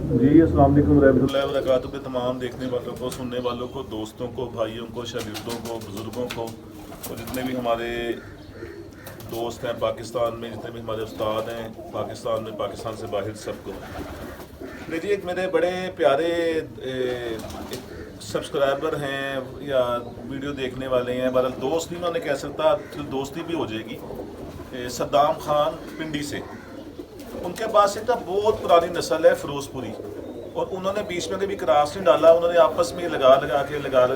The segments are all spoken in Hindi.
जी अस्सलाम वालेकुम रहमतुल्लाहि व बरकातुहू के तमाम देखने वालों को, सुनने वालों को, दोस्तों को, भाइयों को, शागिर्दों को, बुज़ुर्गों को और जितने भी हमारे दोस्त हैं पाकिस्तान में, जितने भी हमारे उस्ताद हैं पाकिस्तान में, पाकिस्तान से बाहर, सबको देखिए। एक मेरे बड़े प्यारे एक सब्सक्राइबर हैं या वीडियो देखने वाले हैं, बहरहाल दोस्त नहीं मैंने कह सकता, दोस्ती भी हो जाएगी। सद्दाम खान पिंडी से, उनके पास एक ना बहुत पुरानी नस्ल है फिरोजपुरी, और उन्होंने बीच में कभी क्रॉस नहीं डाला, उन्होंने आपस में लगा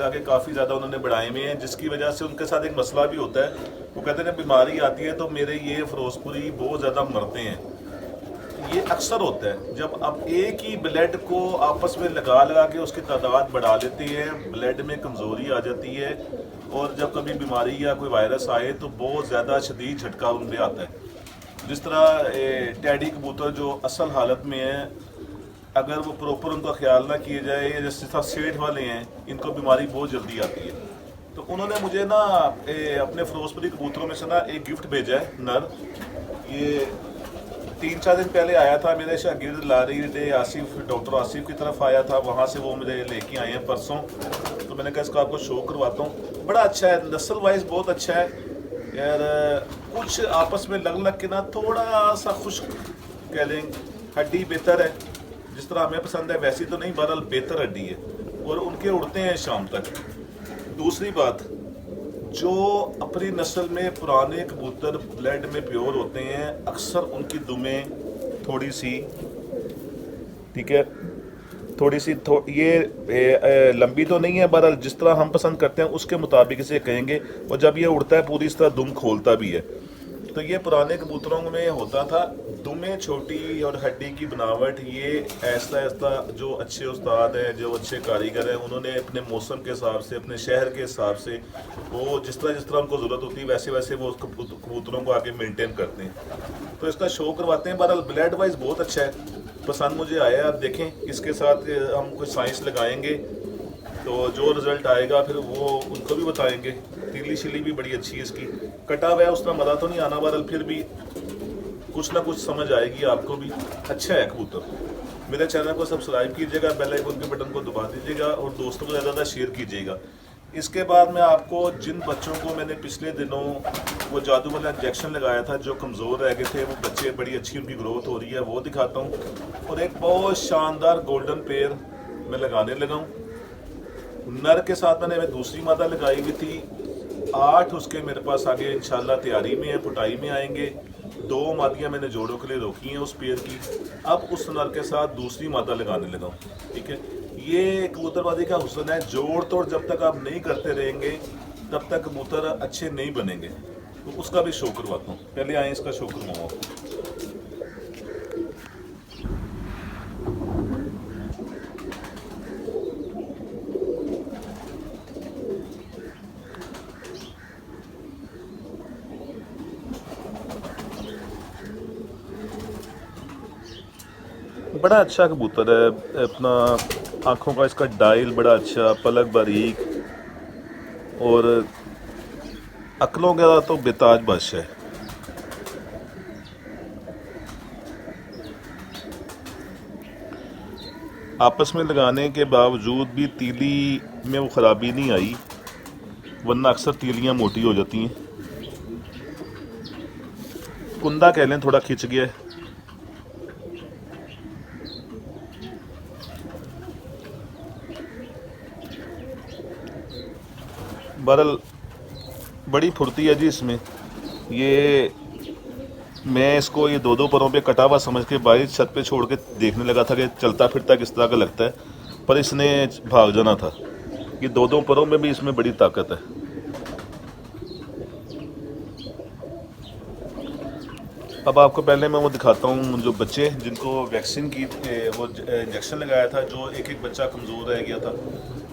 के काफ़ी ज़्यादा उन्होंने बढ़ाए हुए हैं, जिसकी वजह से उनके साथ एक मसला भी होता है। वो कहते हैं बीमारी आती है तो मेरे ये फिरोजपुरी बहुत ज़्यादा मरते हैं। ये अक्सर होता है जब आप एक ही ब्लड को आपस में लगा के उसकी तादाद बढ़ा लेते हैं, ब्लड में कमज़ोरी आ जाती है, और जब कभी बीमारी या कोई वायरस आए तो बहुत ज़्यादा शदीद झटका उन पर आता है। जिस तरह टैडी कबूतर जो असल हालत में है, अगर वो प्रॉपर उनका ख्याल ना किया जाए, जिस तरह सेठ वाले हैं, इनको बीमारी बहुत जल्दी आती है। तो उन्होंने मुझे ना अपने फिरोजपुरी कबूतरों में से ना एक गिफ्ट भेजा है नर। ये 3-4 दिन पहले आया था, मेरे शागिर्द लारी डे आसिफ, डॉक्टर आसिफ की तरफ आया था, वहाँ से वो मुझे लेके आए हैं परसों। तो मैंने कहा इसका आपको शो करवाता हूँ। बड़ा अच्छा है, नस्ल वाइज बहुत अच्छा है यार। कुछ आपस में लग के ना थोड़ा सा खुश्क कह लें, हड्डी बेहतर है, जिस तरह हमें पसंद है वैसी तो नहीं, बहरहाल बेहतर हड्डी है, और उनके उड़ते हैं शाम तक। दूसरी बात, जो अपनी नस्ल में पुराने कबूतर ब्लड में प्योर होते हैं, अक्सर उनकी दुमें थोड़ी सी, ठीक है, थोड़ी सी ये लंबी तो नहीं है, बहरहाल जिस तरह हम पसंद करते हैं उसके मुताबिक इसे कहेंगे। और जब ये उड़ता है पूरी इस तरह दुम खोलता भी है। तो ये पुराने कबूतरों में होता था, दुमें छोटी और हड्डी की बनावट। ये ऐसा ऐसा जो अच्छे उस्ताद हैं, जो अच्छे कारीगर हैं, उन्होंने अपने मौसम के हिसाब से, अपने शहर के हिसाब से, वो जिस तरह उनको ज़रूरत होती है वैसे वैसे वो कबूतरों को आगे मेंटेन करते हैं। तो इसका शो करवाते हैं। बहरहाल ब्लड वाइज बहुत अच्छा है, पसंद मुझे आया। आप देखें, इसके साथ हम कुछ साइंस लगाएंगे तो जो रिज़ल्ट आएगा फिर वो उनको भी बताएंगे। तीली शिली भी बड़ी अच्छी है इसकी, कटा हुआ है, उस तरह मज़ा तो नहीं आना, बहरहाल फिर भी कुछ ना कुछ समझ आएगी आपको भी। अच्छा है कबूतर। मेरे चैनल को सब्सक्राइब कीजिएगा, बेल आइकन के बटन को दबा दीजिएगा, और दोस्तों को ज़्यादा शेयर कीजिएगा। इसके बाद मैं आपको जिन बच्चों को मैंने पिछले दिनों वो जादू वाला इंजेक्शन लगाया था, जो कमज़ोर रह गए थे, वो बच्चे बड़ी अच्छी उनकी ग्रोथ हो रही है, वो दिखाता हूँ। और एक बहुत शानदार गोल्डन पेयर मैं लगाने लगा हूँ। नर के साथ मैंने दूसरी मादा लगाई हुई थी, 8 उसके मेरे पास आगे इंशाल्लाह तैयारी में है, फुटाई में आएंगे। 2 मादियाँ मैंने जोड़ों के लिए रोकी हैं उस पेयर की। अब उस नर के साथ दूसरी मादा लगाने लगा हूँ, ठीक है। ये कबूतरबाजी का हुस्न है, जोड़ तोड़ जब तक आप नहीं करते रहेंगे तब तक कबूतर अच्छे नहीं बनेंगे। तो उसका भी शो करवाता हूँ, पहले आए इसका शो करवाऊँ आपको। बड़ा अच्छा कबूतर है, अपना आँखों का इसका डायल बड़ा अच्छा, पलक बारीक, और अक्लों का तो बेताज बश है। आपस में लगाने के बावजूद भी तीली में वो ख़राबी नहीं आई, वरना अक्सर तीलियाँ मोटी हो जाती हैं। कुंदा कह लें, थोड़ा खिंच गया है। बहरहाल बड़ी फुर्ती है जी इसमें। ये मैं इसको ये 2-2 परों पे कटा हुआ समझ के बाहर छत पे छोड़ के देखने लगा था कि चलता फिरता किस तरह का लगता है, पर इसने भाग जाना था। ये 2-2 परों में भी इसमें बड़ी ताकत है। अब आपको पहले मैं वो दिखाता हूँ, जो बच्चे जिनको वैक्सीन की वो इंजेक्शन लगाया था, जो एक बच्चा कमज़ोर रह गया था,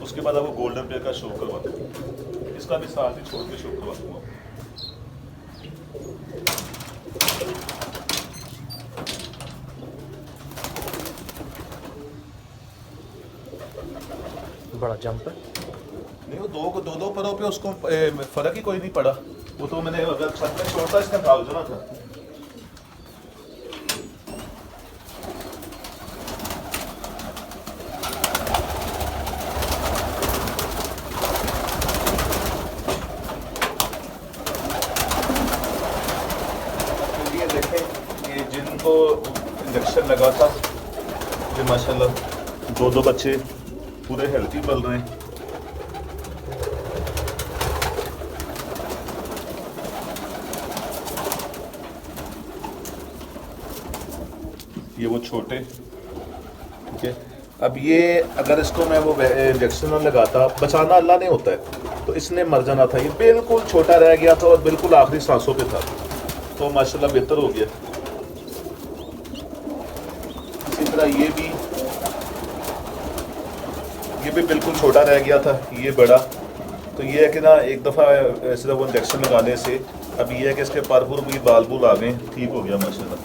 उसके बाद आपको गोल्डन पेयर का शो करवाता हूँ। इसका भी साथ ही छोड़ के शो करवा दूँगा। बड़ा जंप है। नहीं, वो 2 परों पे उसको फ़र्क ही कोई नहीं पड़ा। वो तो मैंने अगर छत में छोड़ता इसका भाग जाना था। इंजेक्शन लगा था, ये माशाल्लाह दो बच्चे पूरे हेल्थी पल रहे हैं। ये वो छोटे, ठीक है। अब ये अगर इसको मैं वो इंजेक्शन लगाता, बचाना अल्लाह ने होता है, तो इसने मर जाना था। ये बिल्कुल छोटा रह गया था और बिल्कुल आखिरी सांसों पे था, तो माशाल्लाह बेहतर हो गया। इसी तरह ये भी बिल्कुल छोटा रह गया था, ये बड़ा। तो ये है कि ना, एक दफ़ा सिर्फ वो इंजेक्शन लगाने से अब ये है कि इसके परपुर भी बाल बूल आ गए, ठीक हो गया माशाल्लाह।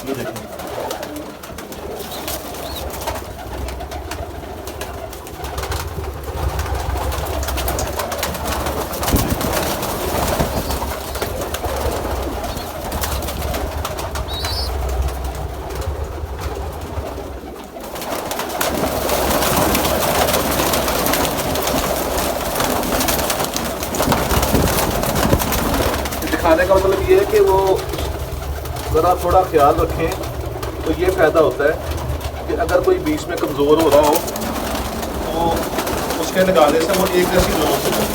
ये देखिए, दिखाने का मतलब ये है कि वो ज़रा थोड़ा ख्याल रखें। तो ये फ़ायदा होता है कि अगर कोई बीच में कमज़ोर हो रहा हो तो उसके लगाने से वो एक जैसी ग्रोथ हो जाए।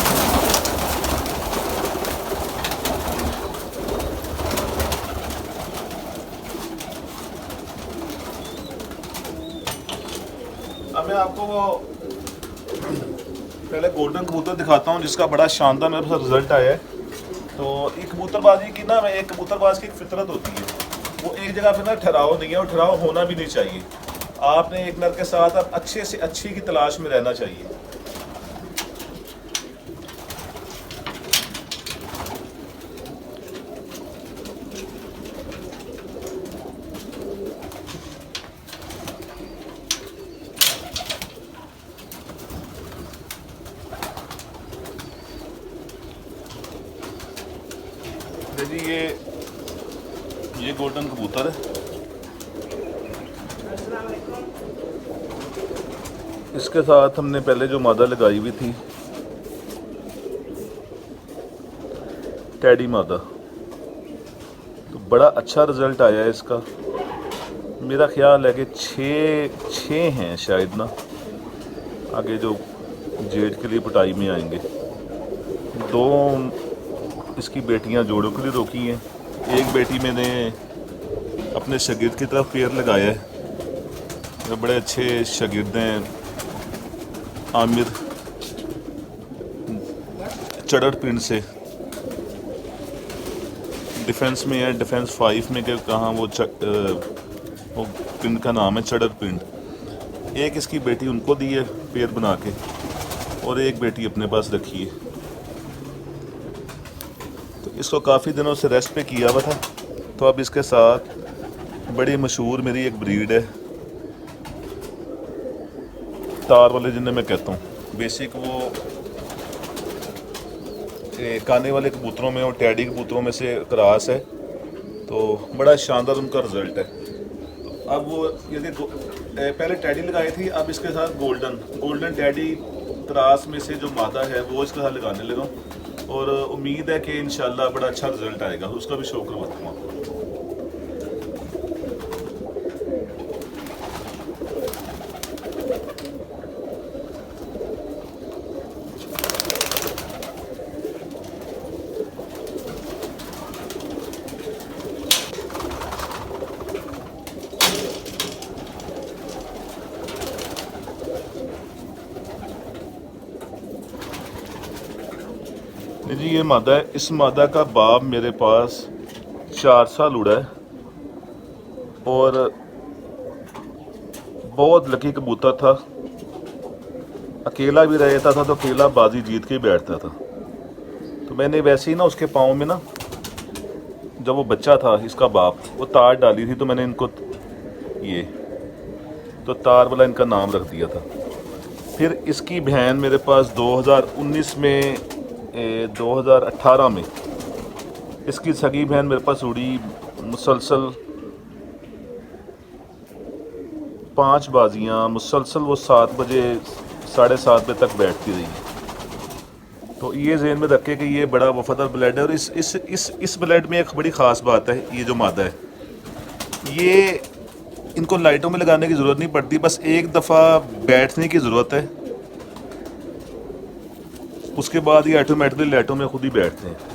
अब मैं आपको वो पहले गोल्डन कबूतर दिखाता हूँ जिसका बड़ा शानदार मेरे पास रिजल्ट आया है। तो एक कबूतरबाजी की ना, एक कबूतरबाज की एक फितरत होती है, वो एक जगह पे ना ठहराव नहीं है और ठहराव होना भी नहीं चाहिए। आपने एक नर के साथ आप अच्छे से अच्छी की तलाश में रहना चाहिए। देखिए ये गोल्डन कबूतर है, इसके साथ हमने पहले जो मादा लगाई हुई थी टैडी मादा, तो बड़ा अच्छा रिजल्ट आया है इसका। मेरा ख्याल है कि छः हैं शायद ना, आगे जो जेठ के लिए पिटाई में आएंगे। 2 इसकी बेटियां जोड़ों के लिए रोकी हैं, एक बेटी मैंने अपने शागिर्द की तरफ पेयर लगाया है, वो बड़े अच्छे शागिर्द हैं, आमिर चढ़ड़ पिंड से, डिफेंस में है, डिफेंस 5 में के कहाँ वो पिंड का नाम है चढ़ड़ पिंड। एक इसकी बेटी उनको दी है पेयर बना के, और एक बेटी अपने पास रखी है। इसको काफ़ी दिनों से रेस्ट पे किया हुआ था, तो अब इसके साथ बड़ी मशहूर मेरी एक ब्रीड है तार वाले, जिन्हें मैं कहता हूँ बेसिक, वो काने वाले कबूतरों में और टैडी कबूतरों में से क्रॉस है, तो बड़ा शानदार उनका रिजल्ट है। तो अब वो यदि पहले टैडी लगाई थी, अब इसके साथ गोल्डन टैडी क्रॉस में से जो मादा है वो इसके साथ लगाने लगा, और उम्मीद है कि इंशाल्लाह बड़ा अच्छा रिजल्ट आएगा, उसका भी शो करवाता हूँ आपको। जी ये मादा है, इस मादा का बाप मेरे पास 4 साल उड़ा है और बहुत लकी कबूतर था। अकेला भी रहता था तो अकेला बाजी जीत के ही बैठता था। तो मैंने वैसे ही ना उसके पाँव में ना, जब वो बच्चा था इसका बाप, वो तार डाली थी, तो मैंने इनको ये तो तार वाला इनका नाम रख दिया था। फिर इसकी बहन मेरे पास 2019 में 2018 में इसकी सगी बहन मेरे पास उड़ी, मुसलसल 5 बाजियाँ मुसलसल, वो 7 बजे 7:30 बजे तक बैठती रही है। तो ये जहन में रखें कि ये बड़ा वफादार ब्लड है। और इस ब्लड में एक बड़ी ख़ास बात है, ये जो मादा है, ये इनको लाइटों में लगाने की ज़रूरत नहीं पड़ती, बस एक दफ़ा बैठने की ज़रूरत है, उसके बाद ये ऑटोमेटिकली लाइटों में खुद ही बैठते हैं।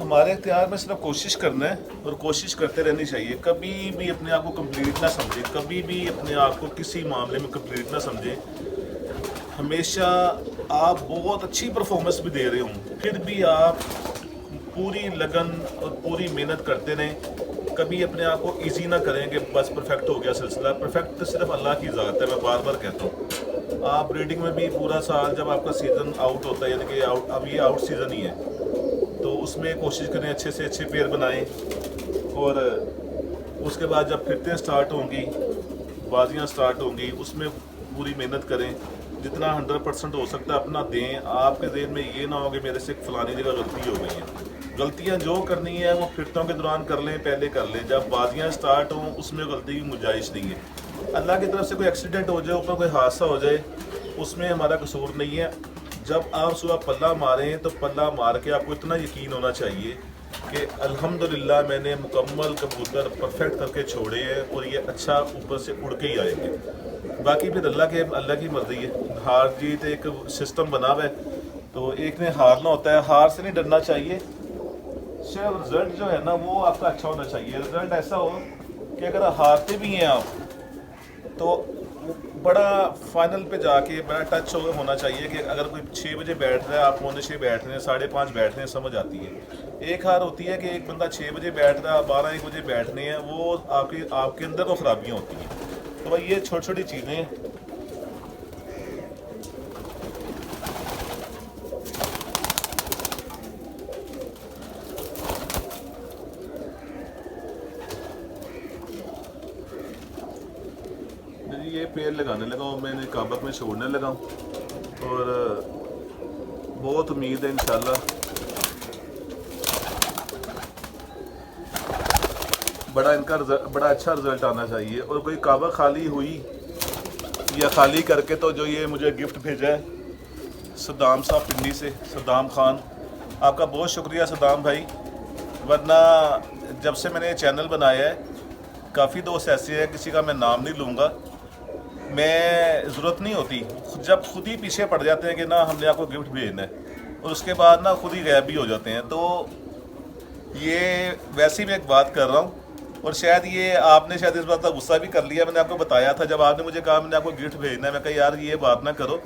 हमारे इख्तियार में सिर्फ कोशिश करना है और कोशिश करते रहनी चाहिए। कभी भी अपने आप को कंप्लीट ना समझे, कभी भी अपने आप को किसी मामले में कंप्लीट ना समझे। हमेशा आप बहुत अच्छी परफॉर्मेंस भी दे रहे हों, फिर भी आप पूरी लगन और पूरी मेहनत करते रहें। कभी अपने आप को ईजी ना करें कि बस परफेक्ट हो गया सिलसिला। परफेक्ट तो सिर्फ अल्लाह की ज़ात है, मैं बार बार कहता हूँ। आप ब्रीडिंग में भी पूरा साल जब आपका सीज़न आउट होता है, यानी कि अब ये आउट सीज़न ही है, तो उसमें कोशिश करें अच्छे से अच्छे पेयर बनाएं। और उसके बाद जब फिरतें स्टार्ट होंगी, बाजियां स्टार्ट होंगी, उसमें पूरी मेहनत करें, जितना 100% हो सकता है अपना दें। आपके ज़हन में ये ना हो कि मेरे से फलानी जगह गलती हो गई है। गलतियां जो करनी है वो फिरतों के दौरान कर लें, पहले कर लें। जब बाजियां स्टार्ट हों उसमें गलती की गुंजाइश नहीं है। अल्लाह की तरफ से कोई एक्सीडेंट हो जाए, ऊपर कोई हादसा हो जाए, उसमें हमारा कसूर नहीं है। जब आप सुबह पल्ला मारें तो पल्ला मार के आपको इतना यकीन होना चाहिए कि अल्हम्दुलिल्लाह मैंने मुकम्मल कबूतर परफेक्ट करके छोड़े हैं और ये अच्छा ऊपर से उड़ के ही आएंगे। बाकी फिर अल्लाह की मर्जी है। हार जीत एक सिस्टम बना हुआ है, तो एक ने हारना होता है। हार से नहीं डरना चाहिए, सिर्फ रिजल्ट जो है ना वो आपका अच्छा होना चाहिए। रिजल्ट ऐसा हो कि अगर हारते भी हैं आप तो बड़ा फाइनल पे जाके बड़ा टच होना चाहिए कि अगर कोई 6 बजे बैठ रहा है, आप 5:45 बैठ रहे हैं, 5:30 बैठ रहे हैं, समझ आती है। एक हार होती है कि एक बंदा 6 बजे बैठ रहा है, 12-1 बजे बैठ रहे हैं, वो आपके अंदर को खराबियाँ होती हैं। तो भाई ये छोटी छोटी चीज़ें हैं। ये पेड़ लगाने लगा हूँ, मैंने काबक में छोड़ने लगा हूँ और बहुत उम्मीद है इंशाल्लाह बड़ा अच्छा रिजल्ट आना चाहिए। और कोई काबक खाली हुई या खाली करके, तो जो ये मुझे गिफ्ट भेजा है सद्दाम साहब पिंडी से, सद्दाम खान, आपका बहुत शुक्रिया सद्दाम भाई। वरना जब से मैंने चैनल बनाया है, काफ़ी दोस्त ऐसे हैं, किसी का मैं नाम नहीं लूँगा, मैं ज़रूरत नहीं होती, जब खुद ही पीछे पड़ जाते हैं कि ना हमने आपको गिफ्ट भेजना है, और उसके बाद ना खुद ही गायब भी हो जाते हैं। तो ये वैसे ही मैं एक बात कर रहा हूँ, और शायद ये आपने शायद इस बात का गुस्सा भी कर लिया। मैंने आपको बताया था जब आपने मुझे कहा मैंने आपको गिफ्ट भेजना है, मैं कहा यार ये बात ना करो।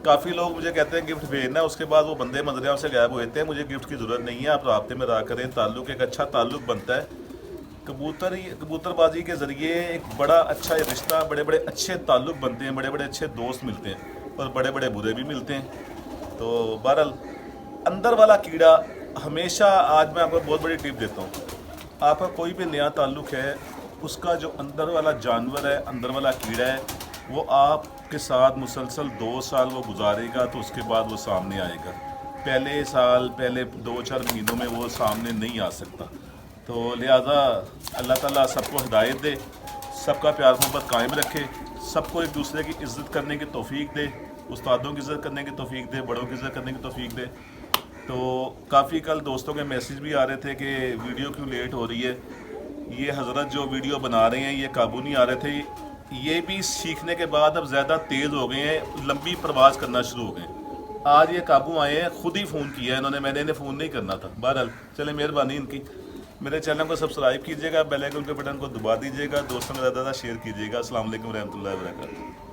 काफ़ी लोग मुझे कहते हैं गिफ्ट भेजना है, उसके बाद वो बंदे मंजरियाँ से गायब होते हैं। मुझे गिफ्ट की ज़रूरत नहीं है, आप राब्ते में रहा करें, ताल्लुक़ एक अच्छा ताल्लुक़ बनता है। कबूतरबाजी के ज़रिए एक बड़ा अच्छा रिश्ता, बड़े बड़े अच्छे ताल्लुक़ बनते हैं, बड़े बड़े अच्छे दोस्त मिलते हैं और बड़े बड़े बुरे भी मिलते हैं। तो बहरहाल अंदर वाला कीड़ा हमेशा, आज मैं आपको बहुत बड़ी टिप देता हूँ, आपका कोई भी नया ताल्लुक़ है, उसका जो अंदर वाला जानवर है, अंदर वाला कीड़ा है, वो आपके साथ मुसलसल 2 साल वो गुजारेगा, तो उसके बाद वो सामने आएगा। पहले साल, पहले 2-4 महीनों में वो सामने नहीं आ सकता। तो लिहाजा अल्लाह ताला सबको हिदायत दे, सबका प्यार मोहब्बत कायम रखे, सबको एक दूसरे की इज़्ज़त करने की तौफीक दे, उस्तादों की इज़्ज़त करने की तौफीक दे, बड़ों की इज़्ज़त करने की तौफीक दे। तो काफ़ी कल दोस्तों के मैसेज भी आ रहे थे कि वीडियो क्यों लेट हो रही है। ये हज़रत जो वीडियो बना रहे हैं ये काबू नहीं आ रहे थे, ये भी सीखने के बाद अब ज़्यादा तेज़ हो गए हैं, लंबी प्रवास करना शुरू हो गए। आज ये काबू आए हैं, खुद ही फ़ोन किया है इन्होंने, मैंने इन्हें फ़ोन नहीं करना था। बहरहाल चले, मेहरबानी इनकी। मेरे चैनल को सब्सक्राइब कीजिएगा, बेल आइकन के बटन को दबा दीजिएगा, दोस्तों में ज़्यादा शेयर कीजिएगा। अस्सलाम वालेकुम रहमतुल्लाहि व बरकातहू।